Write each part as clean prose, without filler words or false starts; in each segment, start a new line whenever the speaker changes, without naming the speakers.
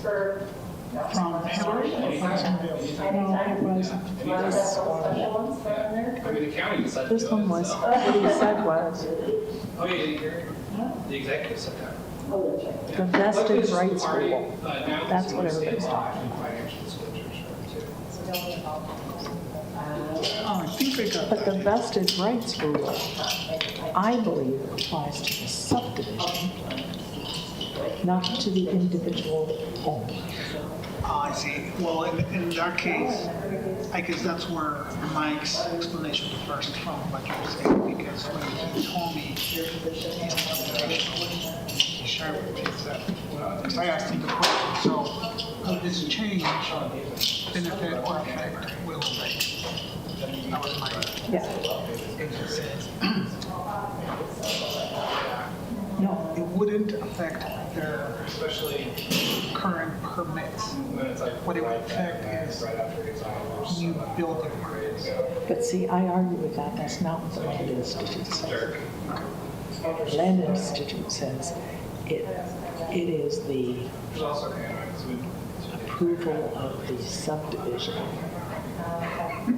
From Hillary?
No, it wasn't.
I mean, the county decided to
This
do
one
it,
was,
so.
what he said was,
Oh, you didn't hear it? The executive said that.
the vested
Luckily, this is
rights
party,
rule.
now
That's
it's
what
in state
everybody's
law
talking
and financial disclosures, too.
I think they got
But the
that.
vested rights rule, I believe, applies to the subdivision, not to the individual home.
I see. Well, in that case, I guess that's where Mike's explanation differs from what you were saying, because when he told me, he shared with me that, because I asked him the question, so would this change benefit or affect Will Lake? That was my
Yeah.
answer.
No,
It wouldn't affect their
Especially
current permits.
when it's like.
What it would affect is
Right after it's on.
new building permits.
but see, I argue with that. That's not what the Land Institute says. Land Institute says it is the
There's also kind of,
approval of the subdivision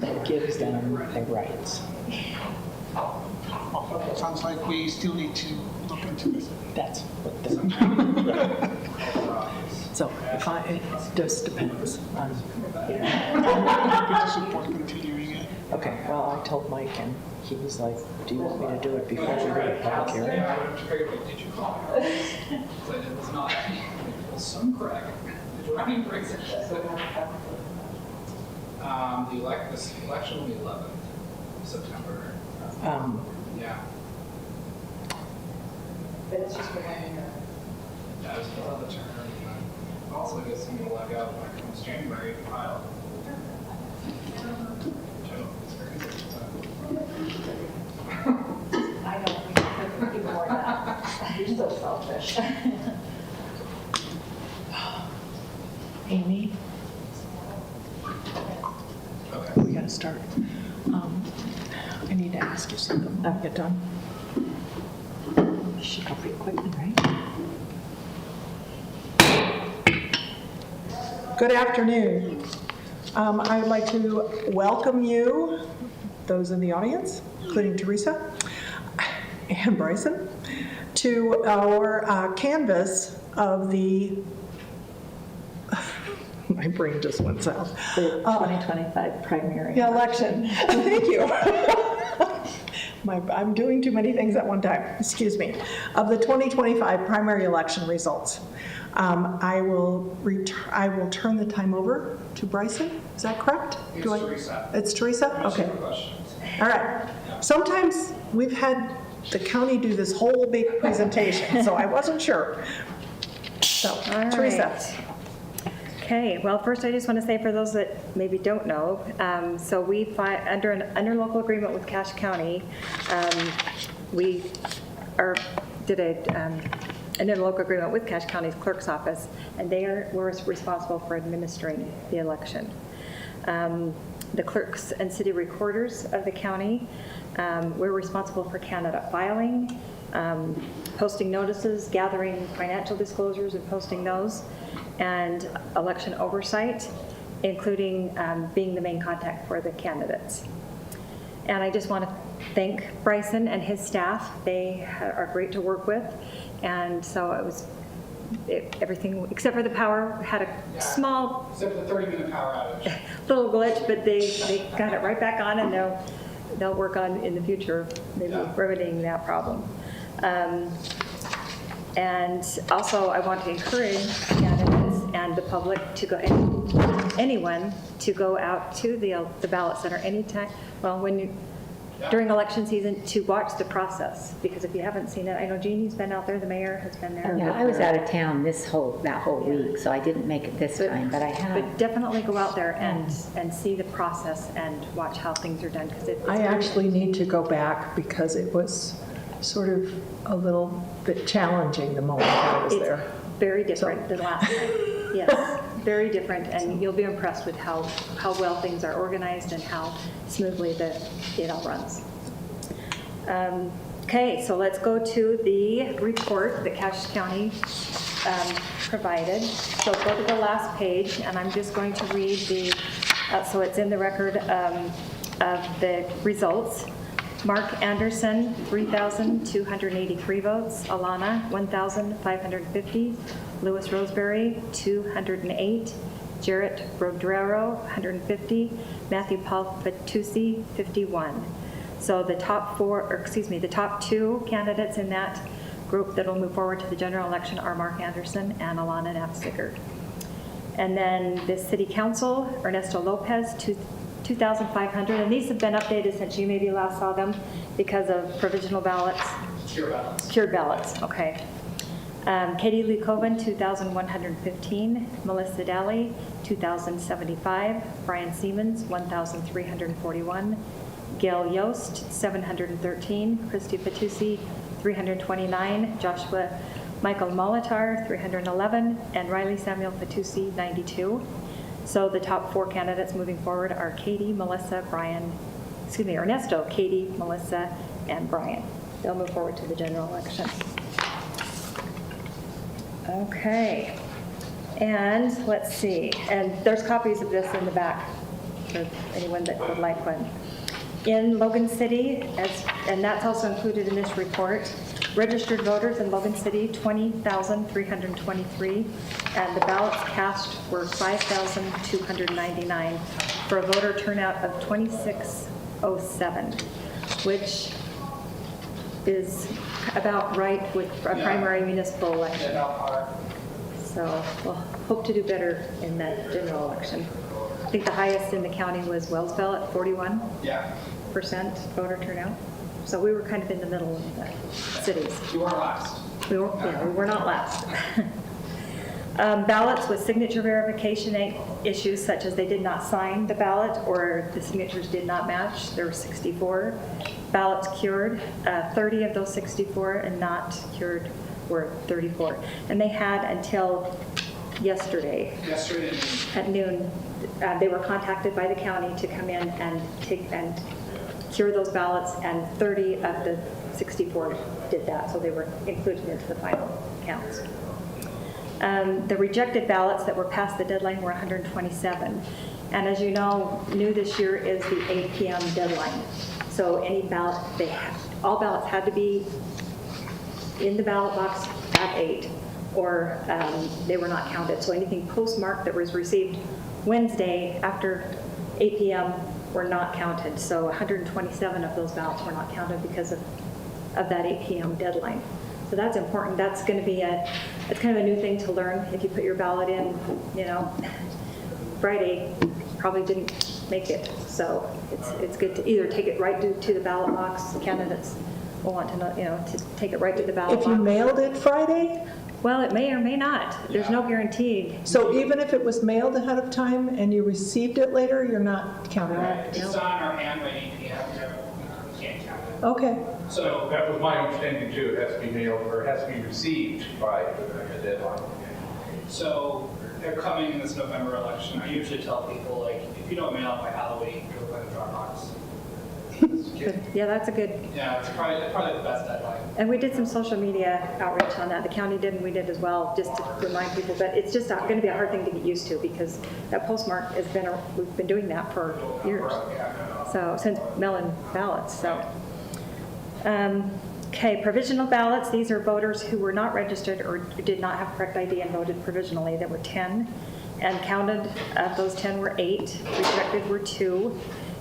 that gives them the rights.
Sounds like we still need to look into this.
That's what they're. So if it just depends on,
I support continuing it.
okay, well, I told Mike and he was like, do you want me to do it before we go to public hearing?
yeah, I figured, like, did you call her? But it was not, it was some correct. Did you write brings it? This election will be 11th September. Yeah.
But it's just for 1 year.
Yeah, it was still the term. Also, I guess I'm gonna leg out when it comes January to file.
I know, we ignore that. You're so selfish.
Amy,
Okay.
we gotta start. I need to ask you something when we get done. Shut off the equipment, right? Good afternoon. I would like to welcome you, those in the audience, including Teresa and Bryson, to our canvas of the, my brain just went south.
The 2025 primary.
The election. Thank you. I'm doing too many things at one time, excuse me. Of the 2025 primary election results. I will turn the time over to Bryson, is that correct?
It's Teresa.
It's Teresa? Okay.
Questions.
All right. Sometimes we've had the county do this whole big presentation, so I wasn't sure. So,
All
Teresa.
right. Okay, well, first I just want to say for those that maybe don't know, so we under an interlocal agreement with Cache County, we did an interlocal agreement with Cache County's clerk's office, and were responsible for administering the election. The clerks and city recorders of the county, we're responsible for candidate filing, posting notices, gathering financial disclosures and posting those, and election oversight, including being the main contact for the candidates. And I just want to thank Bryson and his staff. They are great to work with. And so everything, except for the power, had a small
Except for the 30-minute power outage.
little glitch, but they got it right back on, and they'll work on in the future, maybe remedying that problem. And also, I want to encourage candidates and the public to go, anyone to go out to the ballot center anytime, during election season, to watch the process, because if you haven't seen it, I know Jeannie's been out there, the mayor has been there.
Yeah, I was out of town that whole week, so I didn't make it this time, but I have.
But definitely go out there and see the process and watch how things are done, because it's
I
very-
actually need to go back because it was sort of a little bit challenging the moment I was
It's
there.
very different than last time. Yes, very different, and you'll be impressed with how well things are organized and how smoothly it all runs. Okay, so let's go to the report that Cache County provided. So go to the last page, and I'm just going to read so it's in the record of the results. Mark Anderson, 3,283 votes. Alana, 1,550. Louis Roseberry, 208. Jarrett Brodrero, 150. Matthew Paul Fatusi, 51. So the top two candidates in that group that will move forward to the general election are Mark Anderson and Alana Knapsticker. And then the city council, Ernesto Lopez, 2,500, and these have been updated since you maybe last saw them because of provisional ballots. Cured ballots, okay. Katie Lee Coven, 2,115. Melissa Daly, 2,075. Brian Siemens, 1,341. Gail Yost, 713. Christy Fatusi, 329. Joshua Michael Molitar, 311. And Riley Samuel Fatusi, 92. So the top four candidates moving forward are Ernesto, Katie, Melissa, and Brian. They'll move forward to the general election. Okay, and let's see, and there's copies of this in the back for anyone that would like one. In Logan City, and that's also included in this report, registered voters in Logan City, 20,323, and the ballots cast were 5,299 for a voter turnout of 2607, which is about right with a primary municipal election. So we'll hope to do better in that general election. I think the highest in the county was Wellsville at 41% voter turnout. So we were kind of in the middle of the cities.
You weren't last.
We were not last. Ballots with signature verification issues such as they did not sign the ballot or the signatures did not match. There were 64. Ballots cured, 30 of those 64, and not cured were 34. And they had until yesterday at noon. They were contacted by the county to come in and cure those ballots, and 30 of the 64 did that, so they were included into the final counts. The rejected ballots that were past the deadline were 127. And as you know, new this year is the 8 p.m. deadline. So any ballot, all ballots had to be in the ballot box at 8, or they were not counted. So anything postmarked that was received Wednesday after 8 p.m. were not counted. So 127 of those ballots were not counted because of that 8 p.m. deadline. So that's important. That's going to be it's kind of a new thing to learn. If you put your ballot in, Friday, probably didn't make it. So it's good to either take it right to the ballot box. Candidates will want to know, to take it right to the ballot box.
If you mailed it Friday?
Well, it may or may not. There's no guarantee.
So even if it was mailed ahead of time and you received it later, you're not counting it?
It's on our hand by 8 p.m. We can't count it.
Okay.
So that was my understanding too. It has to be mailed or it has to be received by the deadline.
So they're coming in this November election. I usually tell people, like, if you don't mail it by Halloween, go by the drop box.
Yeah, that's a good.
Yeah, it's probably the best deadline.
And we did some social media outreach on that. The county did, and we did as well, just to remind people. But it's just going to be a hard thing to get used to because that postmark has been. We've been doing that for years. So since mail-in ballots. So. Okay, provisional ballots. These are voters who were not registered or did not have correct ID and voted provisionally. There were 10, and counted of those 10 were 8. Rejected were 2,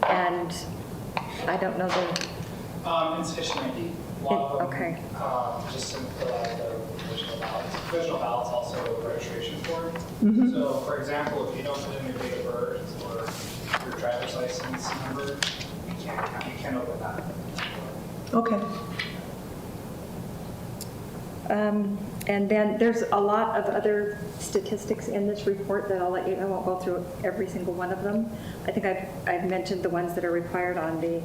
and I don't know the.
Insufficient ID. A lot of them,
okay.
Just to fill out the provisional ballots. Provisional ballots also registration form. So, for example, if you don't put in your date of birth or your driver's license number, you can't open that.
Okay.
And then there's a lot of other statistics in this report that I'll let you know. I won't go through every single one of them. I think I've mentioned the ones that are required on the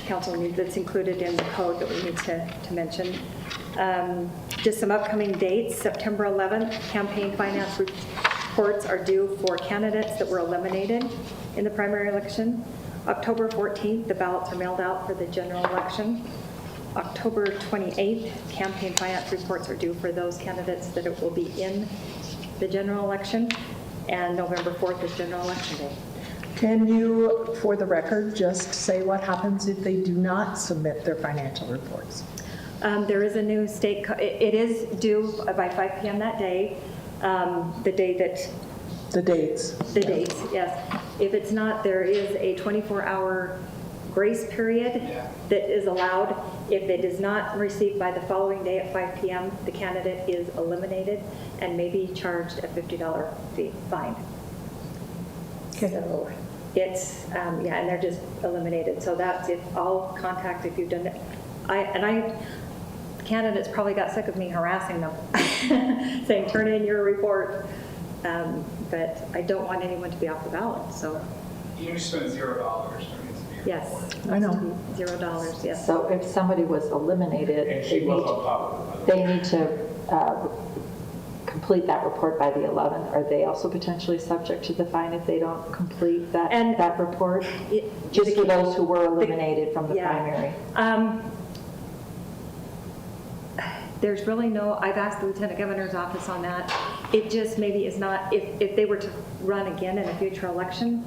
council needs, that's included in the code that we need to mention. Just some upcoming dates. September 11th, campaign finance reports are due for candidates that were eliminated in the primary election. October 14th, the ballots are mailed out for the general election. October 28th, campaign finance reports are due for those candidates that it will be in the general election, and November 4th is general election day.
Can you, for the record, just say what happens if they do not submit their financial reports?
There is a new state, it is due by 5 p.m. that day, the day that,
The dates.
the dates, yes. If it's not, there is a 24-hour grace period that is allowed. If it is not received by the following day at 5 p.m., the candidate is eliminated and may be charged a $50 fine.
Okay.
So it's, and they're just eliminated. So that's if all contact, if you've done it. Candidates probably got sick of me harassing them, saying, turn in your report. But I don't want anyone to be off the ballot, so.
You just spend $0 for it to be
Yes.
reported.
I know.
$0, yes.
So if somebody was eliminated,
And she was on top of it.
they need to complete that report by the 11th. Are they also potentially subject to the fine if they don't complete
And-
that report?
It-
Just for those who were eliminated from the
Yeah.
primary?
There's really no, I've asked the Lieutenant Governor's office on that. It just maybe is not, if they were to run again in a future election,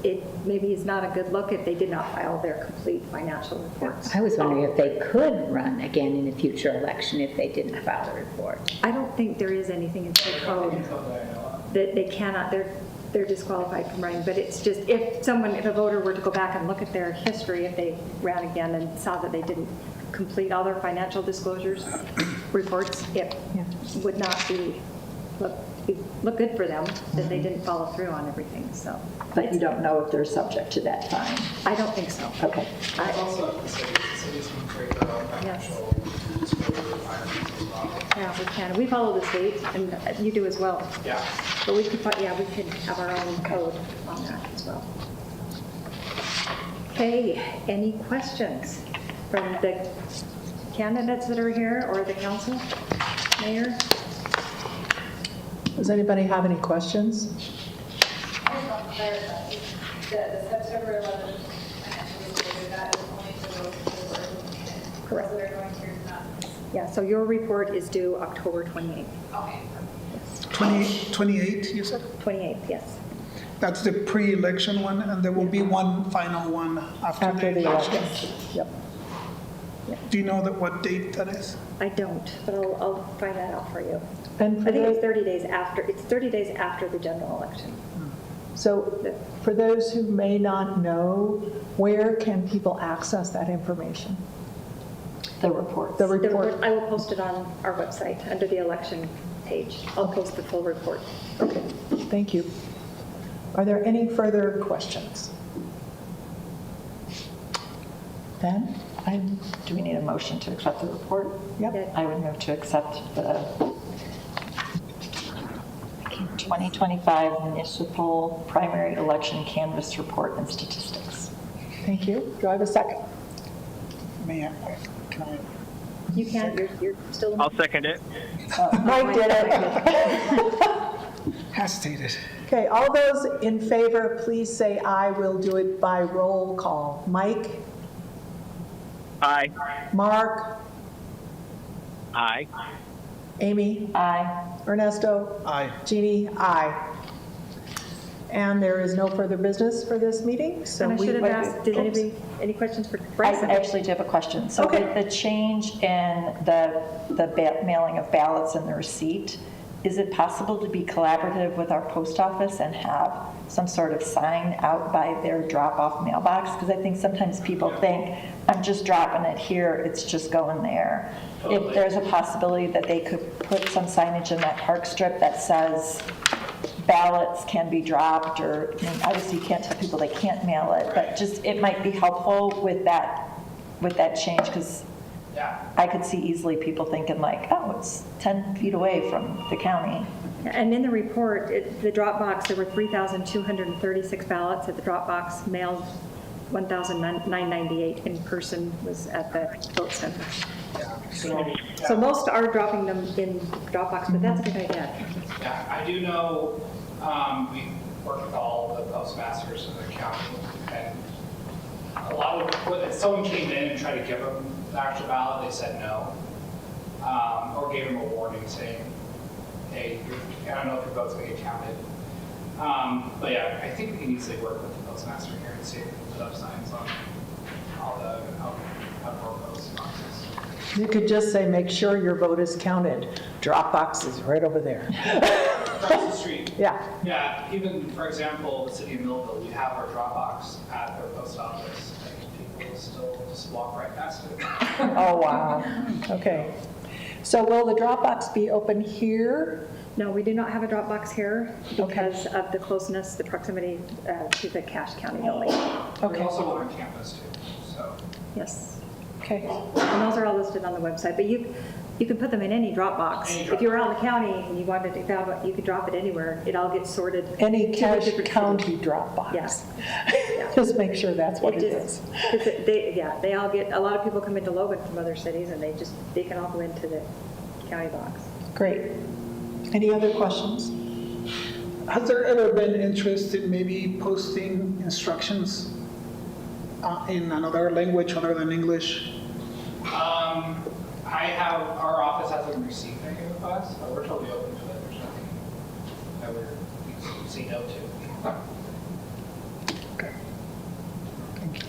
it maybe is not a good look if they did not file their complete financial reports.
I was wondering if they could run again in a future election if they didn't file a report.
I don't think there is anything in state code that they cannot, they're disqualified from running, but it's just, if a voter were to go back and look at their history, if they ran again and saw that they didn't complete all their financial disclosures reports, it would not look good for them that they didn't follow through on everything, so.
But you don't know if they're subject to that fine?
I don't think so.
Okay.
It's also up to the cities can create their own financial disclosure requirements as well.
Yeah, we can. We follow the state, and you do as well.
Yeah.
But we could have our own code on that as well. Okay, any questions from the candidates that are here or the council? Mayor?
Does anybody have any questions?
I just want to clarify, the September 11th financial disclosure, that is only for those who were eliminated.
Correct.
Those that are going through, not,
Yeah, so your report is due October 28th.
okay.
28, you said?
28th, yes.
That's the pre-election one, and there will be one final one after
After
the
the
election.
election? Yep.
Do you know what date that is?
I don't, but I'll find that out for you.
And
I
for
think it's
those,
30 days after, it's 30 days after the general election.
so for those who may not know, where can people access that information?
The reports.
The
The
report?
report, I will post it on our website under the election page. I'll post the full report.
Okay, thank you. Are there any further questions? Ben?
Do we need a motion to accept the report?
Yep.
I would move to accept the 2025 municipal primary election canvass report and statistics.
Thank you. Do I have a second?
May I, can I?
You can, you're still.
I'll second it.
Mike did it.
Hesitated.
Okay, all those in favor, please say aye. We'll do it by roll call. Mike?
Aye.
Mark?
Aye.
Amy?
Aye.
Ernesto?
Aye.
Jeannie? Aye. And there is no further business for this meeting, so
And I
we...
should have asked, did anybody, any questions for
I
Bryson?
actually do have a question. So
Okay.
with the change in the mailing of ballots and the receipt, is it possible to be collaborative with our post office and have some sort of sign out by their drop-off mailbox? Because I think sometimes people think, I'm just dropping it here, it's just going there. If there's a possibility that they could put some signage in that park strip that says ballots can be dropped, or, I mean, obviously you can't tell people they can't mail it, but just, it might be helpful with that change, because
Yeah.
I could see easily people thinking like, oh, it's 10 feet away from the county.
And in the report, the drop box, there were 3,236 ballots at the drop box, mailed 1,998 in person was at the vote center. So most are dropping them in Dropbox, but that's a good idea.
Yeah, I do know, we work with all the postmasters in the county, and A lot of, when someone came in and tried to give them the actual ballot, they said no. Or gave them a warning saying, hey, I don't know if your vote's going to get counted. But yeah, I think we can easily work with the postmaster here and see if we can put up signs on all the outdoor post boxes.
You could just say, make sure your vote is counted. Drop box is right over there.
Across the street.
Yeah.
Yeah, even, for example, the city of Millville, we have our drop box at their post office. And people still just walk right past it.
Oh, wow. Okay. So will the Dropbox be open here?
No, we do not have a drop box here because of the closeness, the proximity to the Cache County building.
We
Okay.
also one on campus too, so.
Yes.
Okay.
And those are all listed on the website, but you can put them in any drop box.
Any
If you're around the county and you wanted to, you could drop it anywhere. It all gets sorted.
Any
to the
Cache
different
County
cities.
Dropbox?
Yes.
Just make sure that's what it is.
They all get, a lot of people come into Logan from other cities and they can all go into the county box.
Great. Any other questions?
Has there ever been interest in maybe posting instructions in another language other than English?
Our office hasn't received any requests, but we're totally open to it. There's nothing that we're say no to.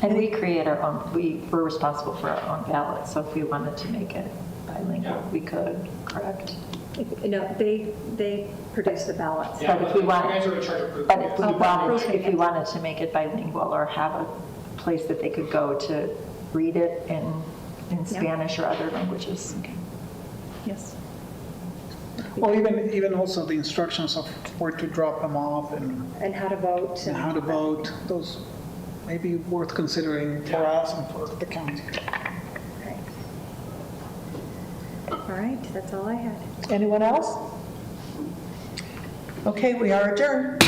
And we create our own, we're responsible for our own ballot, so if we wanted to make it bilingual, we could, correct?
No, they produce the ballots.
Yeah,
But if we
you
want-
guys are in charge of proof.
But if we
proofing
if we wanted to make it bilingual or have a place that they could go to read it in Spanish or other languages.
Yes.
Well, even also the instructions of where to drop them off
And how to vote.
and how to vote, those may be worth considering for us and for the county.
Okay. All right, that's all I had.
Anyone else? Okay, we are adjourned.